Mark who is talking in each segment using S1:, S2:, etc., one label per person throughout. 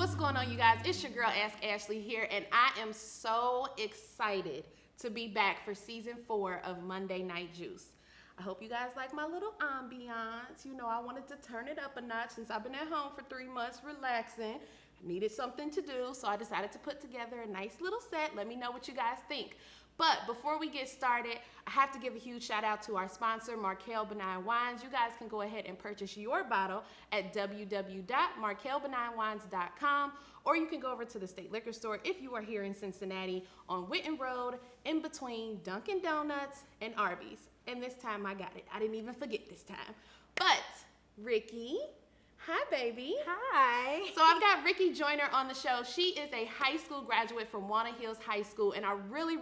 S1: What's going on, you guys? It's your girl, Ask Ashlee here, and I am so excited to be back for season 4 of Monday Night Juice. I hope you guys like my little ambiance. You know, I wanted to turn it up a notch since I've been at home for 3 months relaxing. I needed something to do, so I decided to put together a nice little set. Let me know what you guys think. But before we get started, I have to give a huge shout out to our sponsor, Markel Benign Wines. You guys can go ahead and purchase your bottle at www.markelbenignwines.com, or you can go over to the State Liquor Store if you are here in Cincinnati on Whitten Road, in between Dunkin' Donuts and Arby's. And this time I got it. I didn't even forget this time. But Ricky, hi, baby.
S2: Hi.
S1: So I've got Ricky Joyner on the show. She is a high school graduate from Walnut Hills High School, and I really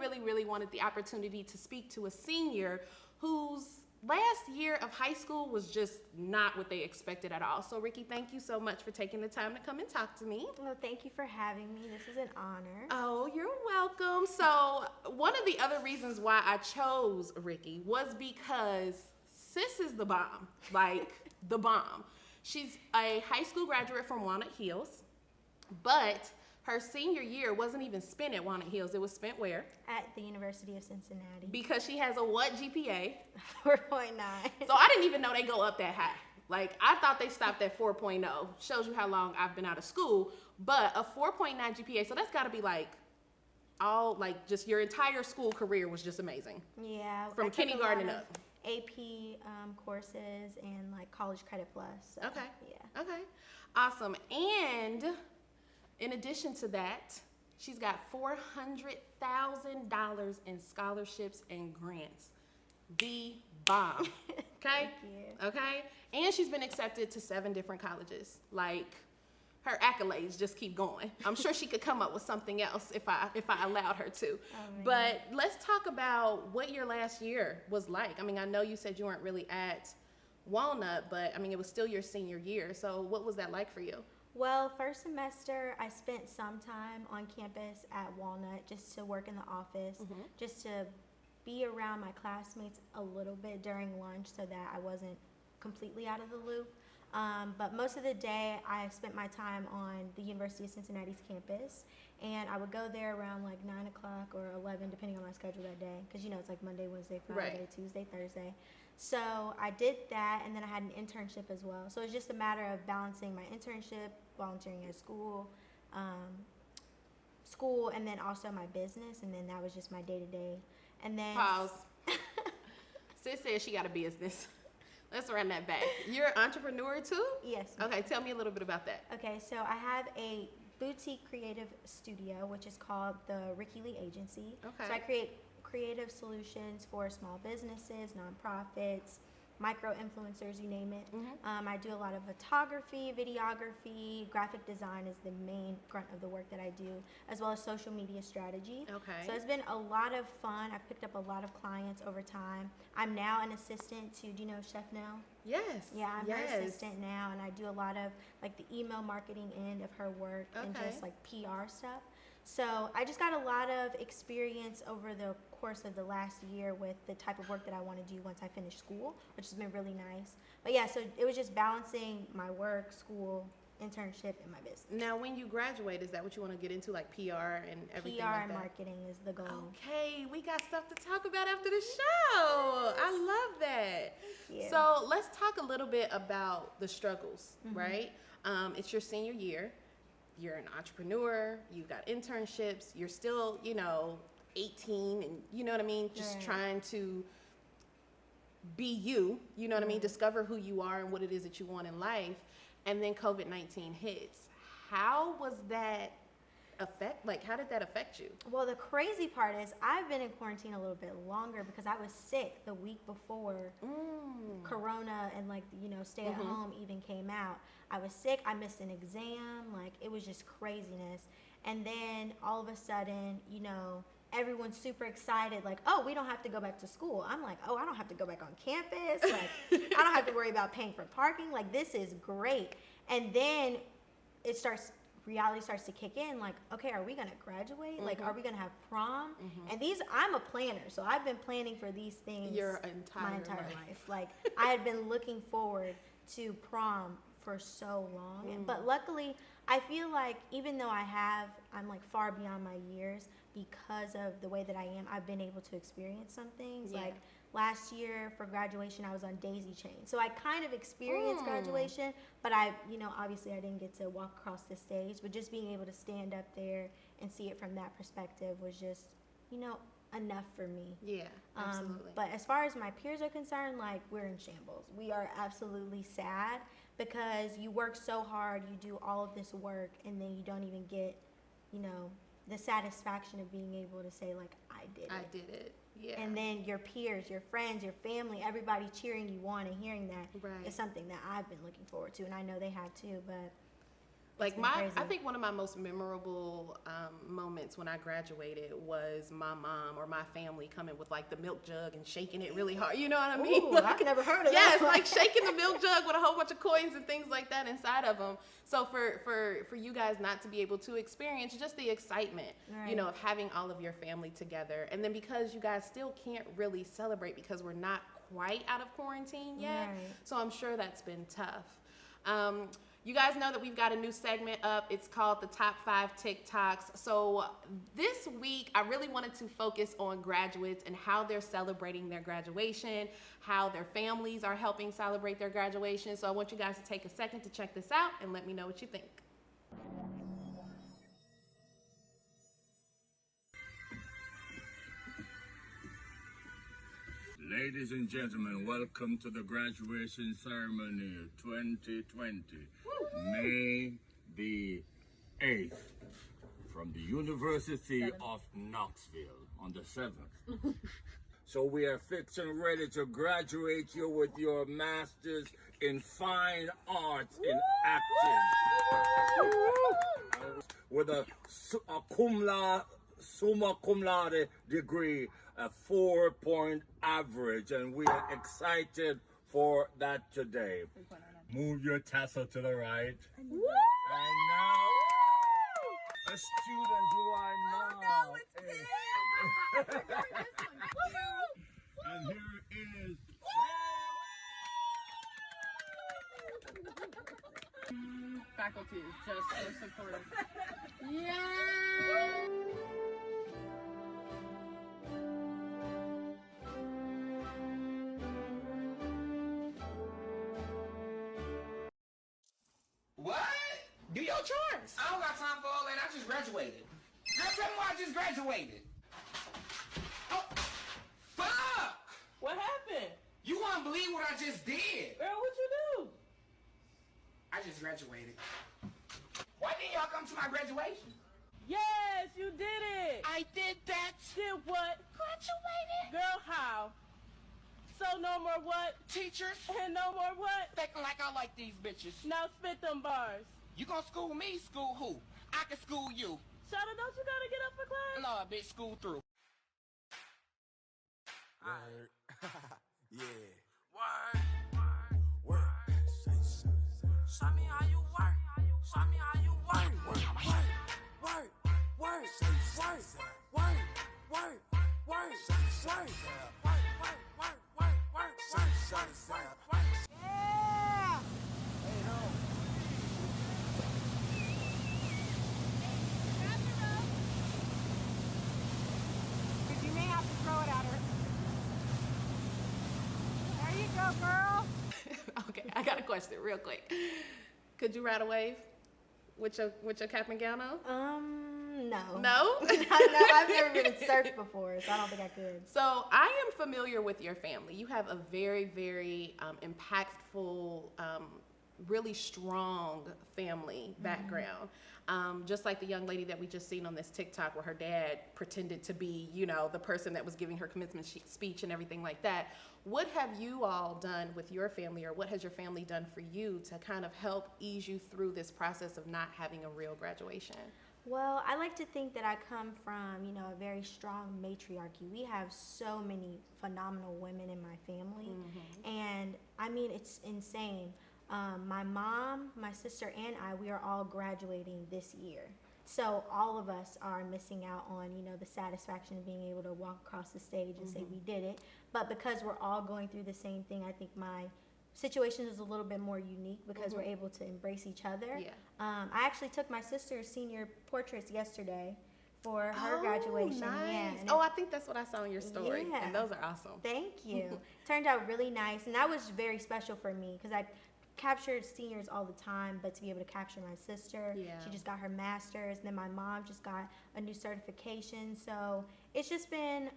S1: wanted the opportunity to speak to a senior whose last year of high school was just not what they expected at all. So Ricky, thank you so much for taking the time to come and talk to me.
S2: Well, thank you for having me. This is an honor.
S1: Oh, you're welcome. So one of the other reasons why I chose Ricky was because sis is the bomb, like the bomb. She's a high school graduate from Walnut Hills, but her senior year wasn't even spent at Walnut Hills. It was spent where?
S2: At the University of Cincinnati.
S1: Because she has a what GPA?
S2: 4.9.
S1: So I didn't even know they go up that high. Like, I thought they stopped at 4.0. Shows you how long I've been out of school. But a 4.9 GPA, so that's got to be like just your entire school career was just amazing.
S2: Yeah.
S1: From kindergarten up.
S2: AP courses and like college credit plus. So,
S1: Okay.
S2: Yeah.
S1: Okay. Awesome. And in addition to that, she's got $400,000 in scholarships and grants. The bomb. Okay?
S2: Thank you.
S1: Okay? And she's been accepted to 7 different colleges. Like, her accolades just keep going. I'm sure she could come up with something else if I allowed her to. But let's talk about what your last year was like. I mean, I know you said you weren't really at Walnut, but I mean, it was still your senior year. So what was that like for you?
S2: Well, first semester, I spent some time on campus at Walnut just to work in the office, just to be around my classmates a little bit during lunch so that I wasn't completely out of the loop. But most of the day, I spent my time on the University of Cincinnati's campus, and I would go there around like 9 o'clock or 11, depending on my schedule that day, because you know it's like Monday, Wednesday, Friday,
S1: Right.
S2: Tuesday, Thursday. So I did that, and then I had an internship as well. So it's just a matter of balancing my internship, volunteering at school, and then also my business, and then that was just my day-to-day. And then
S1: Pause. Sis says she got a business. Let's run that back. You're an entrepreneur too?
S2: Yes. Ma'am.
S1: Okay, tell me a little bit about that.
S2: Okay, so I have a boutique creative studio, which is called the Ricky Lee Agency.
S1: Okay.
S2: So I create creative solutions for small businesses, nonprofits, micro-influencers, you name it. I do a lot of photography, videography, graphic design is the main grunt of the work that I do, as well as social media strategy.
S1: Okay.
S2: So it's been a lot of fun. I've picked up a lot of clients over time. I'm now an assistant to, do you know Chef Nell?
S1: Yes.
S2: Yeah, I'm
S1: yes.
S2: her assistant now, and I do a lot of like the email marketing end of her work and
S1: Okay.
S2: just like PR stuff. So I just got a lot of experience over the course of the last year with the type of work that I want to do once I finish school, which has been really nice. But yeah, so it was just balancing my work, school, internship, and my business.
S1: Now, when you graduate, is that what you want to get into, like PR and everything
S2: PR
S1: like
S2: and
S1: that?
S2: marketing is the goal.
S1: Okay, we got stuff to talk about after the show. I love that.
S2: Thank you.
S1: So let's talk a little bit about the struggles, right? It's your senior year. You're an entrepreneur. You've got internships. You're still, 18, and you know what I mean? Just
S2: Right.
S1: trying to be you, you know what I mean? Discover who you are and what it is that you want in life. And then COVID-19 hits. How was that how did that affect you?
S2: Well, the crazy part is I've been in quarantine a little bit longer because I was sick the week before Corona and stay at home even came out. I was sick. I missed an exam. Like, it was just craziness. And then all of a sudden, everyone's super excited. Like, oh, we don't have to go back to school. I'm like, oh, I don't have to go back on campus. Like, I don't have to worry about paying for parking. Like, this is great. And then reality starts to kick in, like, okay, are we gonna graduate? Like, are we gonna have prom? And I'm a planner, so I've been planning for these things my entire life. Like, I had been looking forward to prom for so long, but luckily I feel like even though I'm like far beyond my years because of the way that I am, I've been able to experience some things.
S1: Yeah.
S2: Like last year for graduation, I was on daisy chain. So I kind of experienced graduation, but obviously I didn't get to walk across the stage, but just being able to stand up there and see it from that perspective was just, enough for me.
S1: Yeah, absolutely.
S2: But as far as my peers are concerned, like, we're in shambles. We are absolutely sad because you work so hard, you do all of this work, and then you don't even get, the satisfaction of being able to say, like, I did it.
S1: I did it. Yeah.
S2: And then your peers, your friends, your family, everybody cheering you on and hearing that
S1: Right.
S2: is something that I've been looking forward to, and I know they have too, but
S1: Like
S2: it's been crazy.
S1: I think one of my most memorable moments when I graduated was my mom or my family coming with like the milk jug and shaking it really hard. You know what I mean?
S2: Ooh, I've never heard of
S1: yes,
S2: that.
S1: like shaking the milk jug with a whole bunch of coins and things like that inside of them. So for you guys not to be able to experience just the excitement,
S2: Right.
S1: of having all of your family together, and then because you guys still can't really celebrate because we're not quite out of quarantine yet.
S2: Right.
S1: So I'm sure that's been tough. You guys know that we've got a new segment up. It's called the Top 5 TikToks. So this week, I really wanted to focus on graduates and how they're celebrating their graduation, how their families are helping celebrate their graduation. So I want you guys to take a second to check this out and let me know what you think.
S3: Ladies and gentlemen, welcome to the graduation ceremony 2020, May the 8th, from the University of Knoxville on the 7th. So we are fixed and ready to graduate you with your masters in fine arts in acting. With a summa cum laude degree, a 4-point average, and we are excited for that today. Move your tassel to the right. And now, a student who I know. And here is
S4: faculty is just so supportive.
S5: What? Do your chores. I don't got time for all that. I just graduated. Girl, tell me why I just graduated. Oh, fuck!
S4: What happened?
S5: You won't believe what I just did.
S4: Girl, what you do?
S5: I just graduated. Why didn't y'all come to my graduation?
S4: Yes, you did it.
S5: I did that.
S4: Did what?
S5: Graduated.
S4: Girl, how? So no more what?
S5: Teachers
S4: And no more what?
S5: thinking like I like these bitches.
S4: Now spit them bars.
S5: You gonna school me? School who? I can school you.
S4: Shadow, don't you gotta get up for class?
S5: No, bitch, school through.
S6: Word. Yeah.
S7: Word.
S6: Work.
S7: Show me how you work. Show me how you work.
S6: Work. Work. Work. Work. Work. Work. Work. Work.
S2: You may have to throw it at her. There you go, girl.
S1: Okay, I got a question real quick. Could you ride a wave with your cap and gown on?
S2: No.
S1: No?
S2: I've never been surfed before, so I don't think I could.
S1: So I am familiar with your family. You have a very, very impactful, really strong family background. Just like the young lady that we just seen on this TikTok where her dad pretended to be, the person that was giving her commencement speech and everything like that. What have you all done with your family, or what has your family done for you to kind of help ease you through this process of not having a real graduation?
S2: Well, I like to think that I come from, a very strong matriarchy. We have so many phenomenal women in my family, and I mean, it's insane. My mom, my sister, and we are all graduating this year. So all of us are missing out on, the satisfaction of being able to walk across the stage and say we did it. But because we're all going through the same thing, I think my situation is a little bit more unique because we're able to embrace each other.
S1: Yeah.
S2: I actually took my sister's senior portraits yesterday for her graduation.
S1: Nice.
S2: Yeah. And
S1: I think that's what I saw in your story.
S2: Yeah.
S1: And those are awesome.
S2: Thank you. Turned out really nice, and that was very special for me because I captured seniors all the time, but to be able to capture my sister,
S1: Yeah.
S2: she just got her master's, and then my mom just got a new certification. So it's just been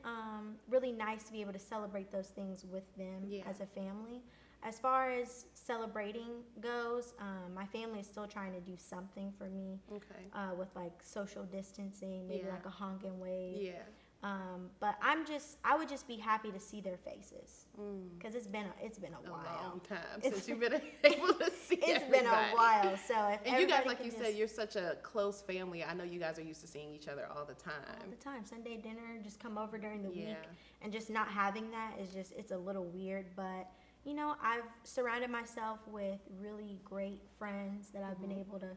S2: really nice to be able to celebrate those things with them
S1: Yeah.
S2: as a family. As far as celebrating goes, my family is still trying to do something for me
S1: Okay.
S2: with like social distancing, maybe
S1: Yeah.
S2: like a honk and wave.
S1: Yeah.
S2: But I would just be happy to see their faces because it's been a
S1: A
S2: while.
S1: long time
S2: It's-
S1: since you've been able to see
S2: It's been a
S1: everybody.
S2: while. So if
S1: And you guys,
S2: everybody
S1: like
S2: can
S1: you
S2: just-
S1: said, you're such a close family. I know you guys are used to seeing each other all the
S2: all
S1: time.
S2: the time, Sunday dinner, just come over during the
S1: Yeah.
S2: week, and just not having that is just it's a little weird. But you know, I've surrounded myself with really great friends that I've been able to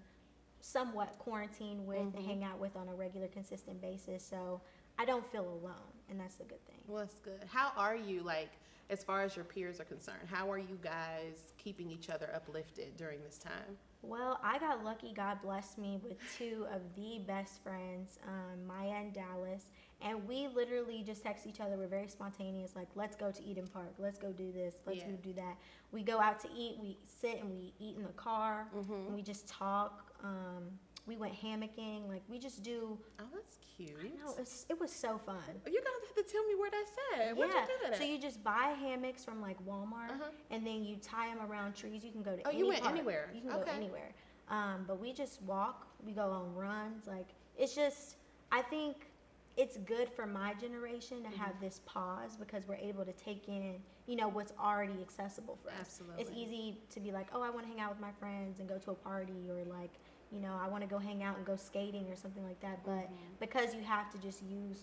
S2: somewhat quarantine with and hang out with on a regular, consistent basis. So I don't feel alone, and that's the good thing.
S1: Well, that's good. How are you, like, as far as your peers are concerned? How are you guys keeping each other uplifted during this time?
S2: Well, I got lucky. God blessed me with two of the best friends, Maya and Dallas. And we literally just text each other. We're very spontaneous, like, let's go to Eden Park. Let's go do this. Let's
S1: Yeah.
S2: go do that. We go out to eat. We sit and we eat in the car. And we just talk. We went hammocking. Like, we just do.
S1: Oh, that's cute.
S2: No, it was so fun.
S1: You guys have to tell me where that's at. Where'd you do that at?
S2: So you just buy hammocks from like Walmart,
S1: Uh-huh.
S2: and then you tie them around trees. You can go to
S1: Oh,
S2: any
S1: you went
S2: park.
S1: anywhere.
S2: You can
S1: Okay.
S2: go anywhere. But we just walk. We go on runs. Like, it's just, I think it's good for my generation to have this pause because we're able to take in, you know, what's already accessible for us.
S1: Absolutely.
S2: It's easy to be like, oh, I want to hang out with my friends and go to a party, or like, you know, I want to go hang out and go skating or something like that. But because you have to just use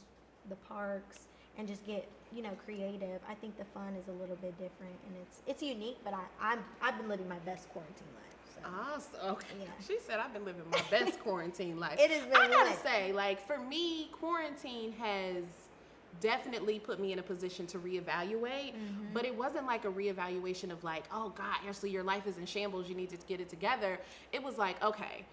S2: the parks and just get, you know, creative, I think the fun is a little bit different, and it's unique. But I've been living my best quarantine life. So.
S1: Awesome. Okay.
S2: Yeah.
S1: She said I've been living my best quarantine life.
S2: It has been
S1: I gotta
S2: lit.
S1: say, like, for me, quarantine has definitely put me in a position to reevaluate, but it wasn't like a reevaluation of like, oh God, Ashlee, your life is in shambles, you need to get it together. It was like, okay,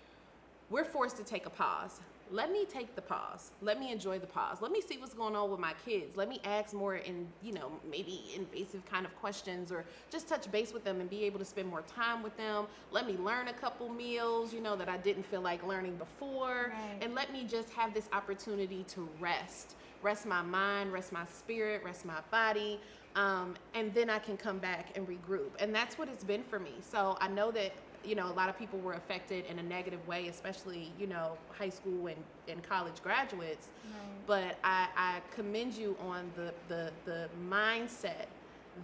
S1: we're forced to take a pause. Let me take the pause. Let me enjoy the pause. Let me see what's going on with my kids. Let me ask more in, you know, maybe invasive kind of questions, or just touch base with them and be able to spend more time with them. Let me learn a couple meals, you know, that I didn't feel like learning before.
S2: Right.
S1: And let me just have this opportunity to rest my mind, rest my spirit, rest my body. And then I can come back and regroup. And that's what it's been for me. So I know that, you know, a lot of people were affected in a negative way, especially, you know, high school and college graduates.
S2: Right.
S1: But I commend you on the mindset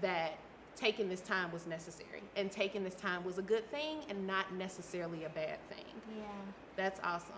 S1: that taking this time was necessary, and taking this time was a good thing and not necessarily a bad thing.
S2: Yeah.
S1: That's awesome.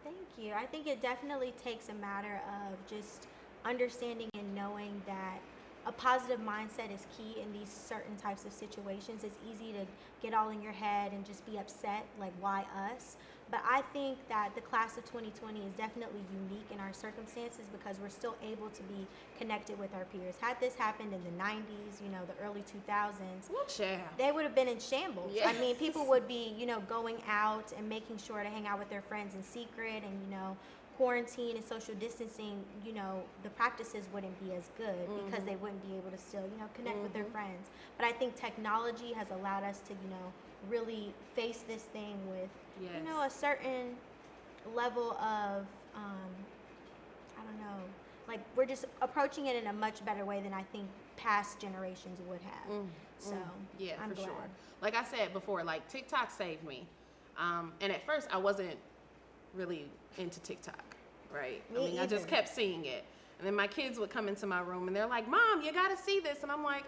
S2: Thank you. I think it definitely takes a matter of just understanding and knowing that a positive mindset is key in these certain types of situations. It's easy to get all in your head and just be upset, like, why us? But I think that the class of 2020 is definitely unique in our circumstances because we're still able to be connected with our peers. Had this happened in the 90s, you know, the early 2000s,
S1: Well, child.
S2: they would have been in shambles.
S1: Yes.
S2: I mean, people would be, you know, going out and making sure to hang out with their friends in secret, and, you know, quarantine and social distancing, you know, the practices wouldn't be as good because they wouldn't be able to still, you know, connect with their friends. But I think technology has allowed us to, you know, really face this thing with, you know, a certain level of, I don't know, like, we're just approaching it in a much better way than I think past generations would have. So
S1: Yeah,
S2: I'm
S1: for
S2: glad.
S1: sure. Like I said before, like, TikTok saved me. And at first I wasn't really into TikTok, right?
S2: Me
S1: I just
S2: either.
S1: kept seeing it. And then my kids would come into my room and they're like, Mom, you gotta see this. And I'm like,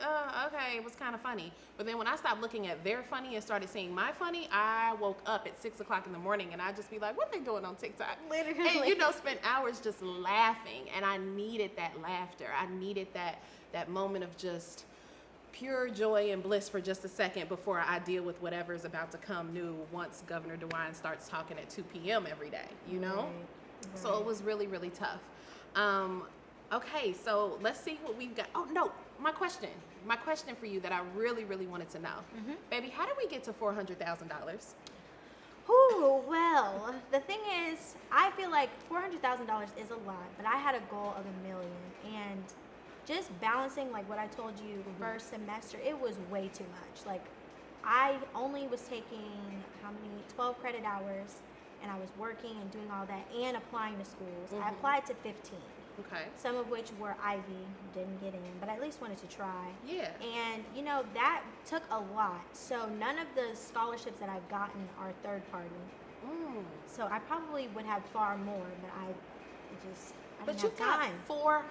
S1: okay, it was kind of funny. But then when I stopped looking at their funny and started seeing my funny, I woke up at 6 o'clock in the morning and I'd just be like, what are they doing on TikTok?
S2: Literally.
S1: And, you know, spent hours just laughing. And I needed that laughter. I needed that moment of just pure joy and bliss for just a second before I deal with whatever is about to come new once Governor DeWine starts talking at 2 p.m. every day, you know?
S2: Right.
S1: So it was really, really tough. Okay, so let's see what we've got. Oh no, my question for you that I really, really wanted to know, baby, how did we get to $400,000?
S2: Ooh, well, the thing is, I feel like $400,000 is a lot, but I had a goal of $1 million, and just balancing like what I told you first semester, it was way too much. Like, I only was taking 12 credit hours, and I was working and doing all that and applying to schools. I applied to 15.
S1: Okay.
S2: Some of which were Ivy, didn't get in, but I at least wanted to try.
S1: Yeah.
S2: And that took a lot. So none of the scholarships that I've gotten are third party. So I probably would have far more, but I
S1: But
S2: didn't
S1: you
S2: have time.
S1: got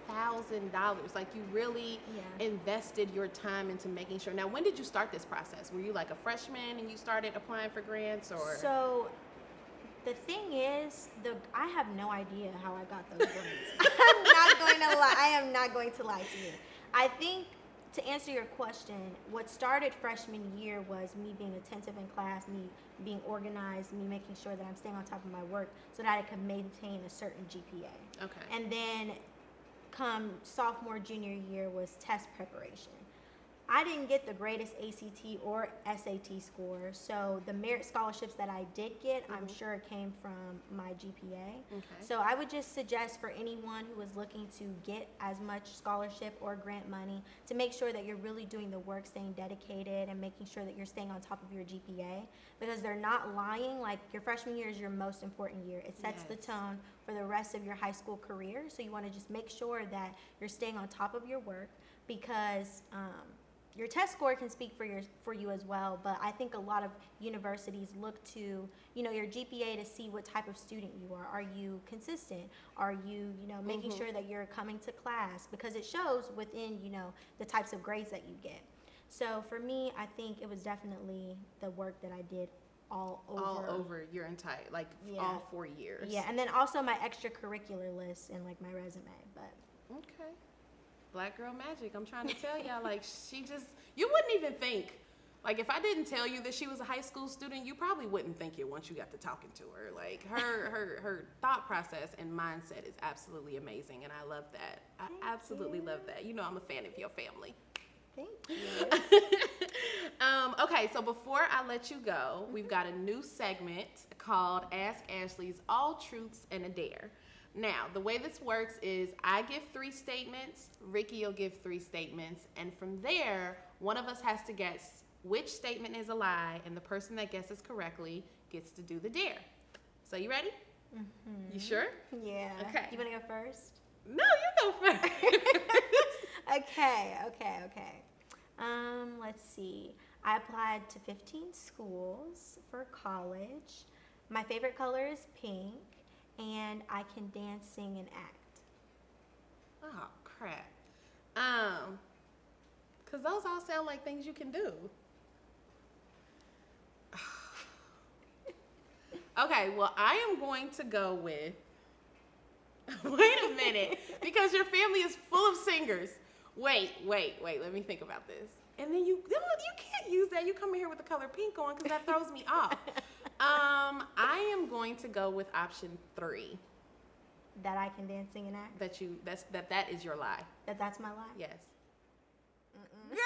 S1: $400,000. Like, you really invested your time into making sure. Now, when did you start this process? Were you like a freshman and you started applying for grants, or?
S2: So the thing is, I have no idea how I got those grants. I'm not going to lie. I am not going to lie to you. I think, to answer your question, what started freshman year was me being attentive in class, me being organized, me making sure that I'm staying on top of my work so that I could maintain a certain GPA.
S1: Okay.
S2: And then come sophomore, junior year was test preparation. I didn't get the greatest ACT or SAT score, so the merit scholarships that I did get, I'm sure came from my GPA.
S1: Okay.
S2: So I would just suggest for anyone who is looking to get as much scholarship or grant money to make sure that you're really doing the work, staying dedicated, and making sure that you're staying on top of your GPA, because they're not lying. Like, your freshman year is your most important year. It sets the tone for the rest of your high school career, so you want to just make sure that you're staying on top of your work, because your test score can speak for you as well, but I think a lot of universities look to, your GPA to see what type of student you are. Are you consistent? Are you, making sure that you're coming to class? Because it shows within, the types of grades that you get. So for me, I think it was definitely the work that I did all over
S1: your entire, all 4 years.
S2: Yeah, and then also my extracurricular list and my resume, but.
S1: Okay. Black girl magic. I'm trying to tell y'all, you wouldn't even think, if I didn't tell you that she was a high school student, you probably wouldn't think it once you got to talking to her. Like, her thought process and mindset is absolutely amazing, and I love that. I absolutely love that. I'm a fan of your family.
S2: Thank you.
S1: Okay, so before I let you go, we've got a new segment called Ask Ashlee's All Truths and a Dare. Now, the way this works is I give 3 statements, Ricky will give 3 statements, and from there, one of us has to guess which statement is a lie, and the person that guesses correctly gets to do the dare. So, you ready? You sure?
S2: Yeah.
S1: Okay.
S2: You want to go first?
S1: No, you go first.
S2: Okay. Let's see. I applied to 15 schools for college. My favorite color is pink. And I can dance, sing, and act.
S1: Oh, crap. Because those all sound like things you can do. Okay, well, I am going to go with, wait a minute, because your family is full of singers. Wait, let me think about this. And then you can't use that. You come in here with the color pink on, because that throws me off. I am going to go with option 3.
S2: That I can dance, sing, and act?
S1: That is your lie.
S2: That's my lie?
S1: Yes. Girl!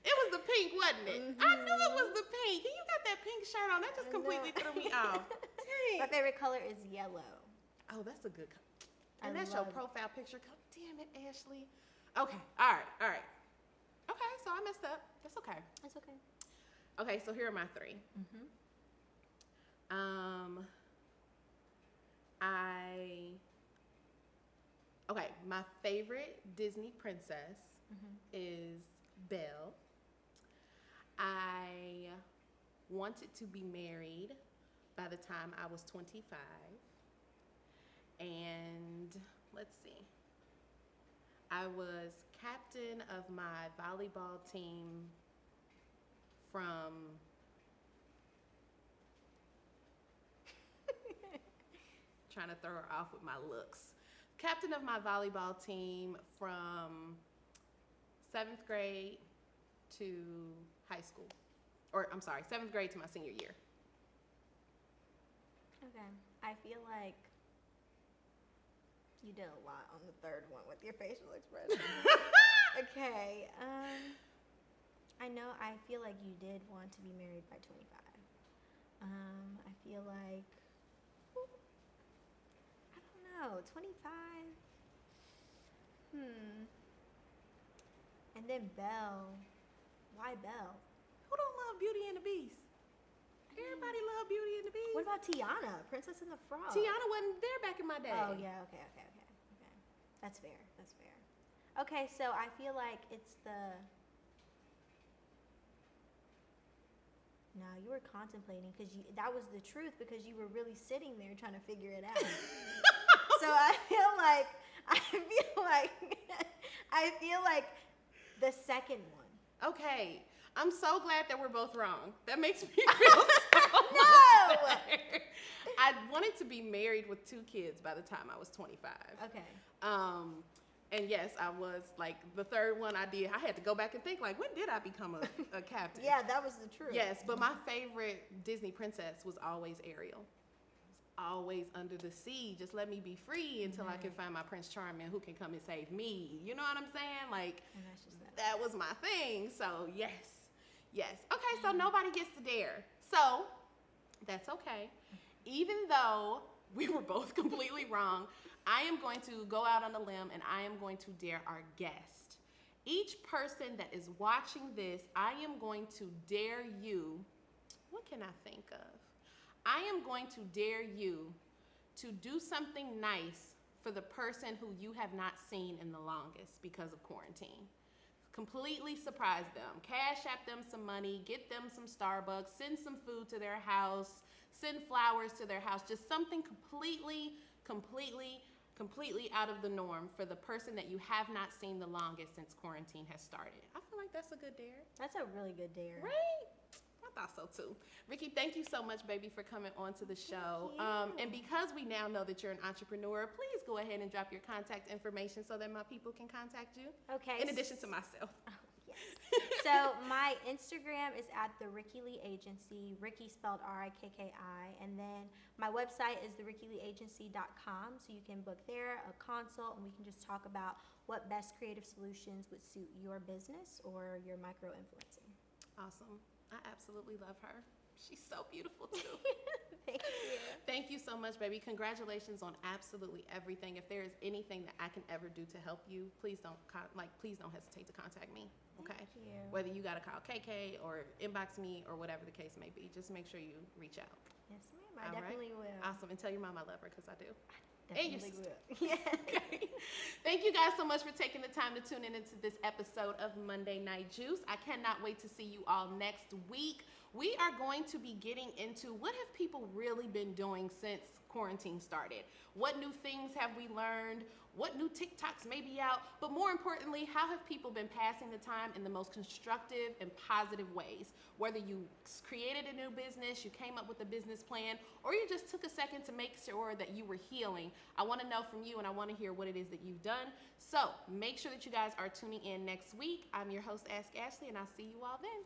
S1: It was the pink, wasn't it? I knew it was the pink. And you got that pink shirt on. That just completely threw me off. Dang.
S2: My favorite color is yellow.
S1: Oh, that's a good color. And
S2: I
S1: that's your
S2: love it.
S1: profile picture. Damn it, Ashlee. Okay, all right. Okay, so I messed up. That's okay.
S2: That's okay.
S1: Okay, so here are my 3. My favorite Disney princess is Belle. I wanted to be married by the time I was 25. And let's see. I was captain of my volleyball team from trying to throw her off with my looks. Captain of my volleyball team from 7th grade to high school. Or, I'm sorry, 7th grade to my senior year.
S2: Okay. I feel like you did a lot on the third one with your facial expression. Okay. I know. I feel like you did want to be married by 25. I feel like I don't know, 25. And then Belle. Why Belle?
S1: Who don't love Beauty and the Beast? Everybody love Beauty and the Beast.
S2: What about Tiana, Princess and the Frog?
S1: Tiana wasn't there back in my day.
S2: Oh yeah. Okay. That's fair. Okay, so I feel like it's the. No, you were contemplating because that was the truth because you were really sitting there trying to figure it out. So I feel like the second one.
S1: Okay. I'm so glad that we're both wrong. That makes me feel so
S2: No!
S1: much better. I wanted to be married with 2 kids by the time I was 25.
S2: Okay.
S1: And yes, I was like the third one I did. I had to go back and think like, when did I become a captain?
S2: Yeah, that was the truth.
S1: Yes, but my favorite Disney princess was always Ariel. Always under the sea. Just let me be free until I can find my Prince Charming who can come and save me. You know what I'm saying? Like,
S2: And that's just
S1: that was my thing. So yes. Okay, so nobody gets to dare. So that's okay. Even though we were both completely wrong, I am going to go out on a limb and I am going to dare our guest. Each person that is watching this, I am going to dare you. What can I think of? I am going to dare you to do something nice for the person who you have not seen in the longest because of quarantine. Completely surprise them. Cash app them some money, get them some Starbucks, send some food to their house, send flowers to their house, just something completely out of the norm for the person that you have not seen the longest since quarantine has started. I feel like that's a good dare.
S2: That's a really good dare.
S1: Right? I thought so too. Ricky, thank you so much, baby, for coming on to the show. And because we now know that you're an entrepreneur, please go ahead and drop your contact information so that my people can contact you.
S2: Okay.
S1: In addition to myself.
S2: Yes. So my Instagram is at the Ricky Lee Agency, Ricky spelled Rikki, and then my website is therickyleeagency.com, so you can book there a consult and we can just talk about what best creative solutions would suit your business or your micro influencing.
S1: Awesome. I absolutely love her. She's so beautiful too.
S2: Thank you.
S1: Thank you so much, baby. Congratulations on absolutely everything. If there is anything that I can ever do to help you, please don't hesitate to contact me. Okay.
S2: Thank you.
S1: Whether you gotta call KK or inbox me or whatever the case may be, just make sure you reach out.
S2: Yes, ma'am. I
S1: All right?
S2: definitely will.
S1: Awesome. And tell your mom I love her because I do.
S2: Definitely
S1: and
S2: will. Yeah.
S1: Okay. Thank you guys so much for taking the time to tune in into this episode of Monday Night Juice. I cannot wait to see you all next week. We are going to be getting into what have people really been doing since quarantine started. What new things have we learned? What new TikToks may be out? But more importantly, how have people been passing the time in the most constructive and positive ways? Whether you created a new business, you came up with a business plan, or you just took a second to make sure that you were healing. I want to know from you and I want to hear what it is that you've done. So make sure that you guys are tuning in next week. I'm your host, Ask Ashlee, and I'll see you all then.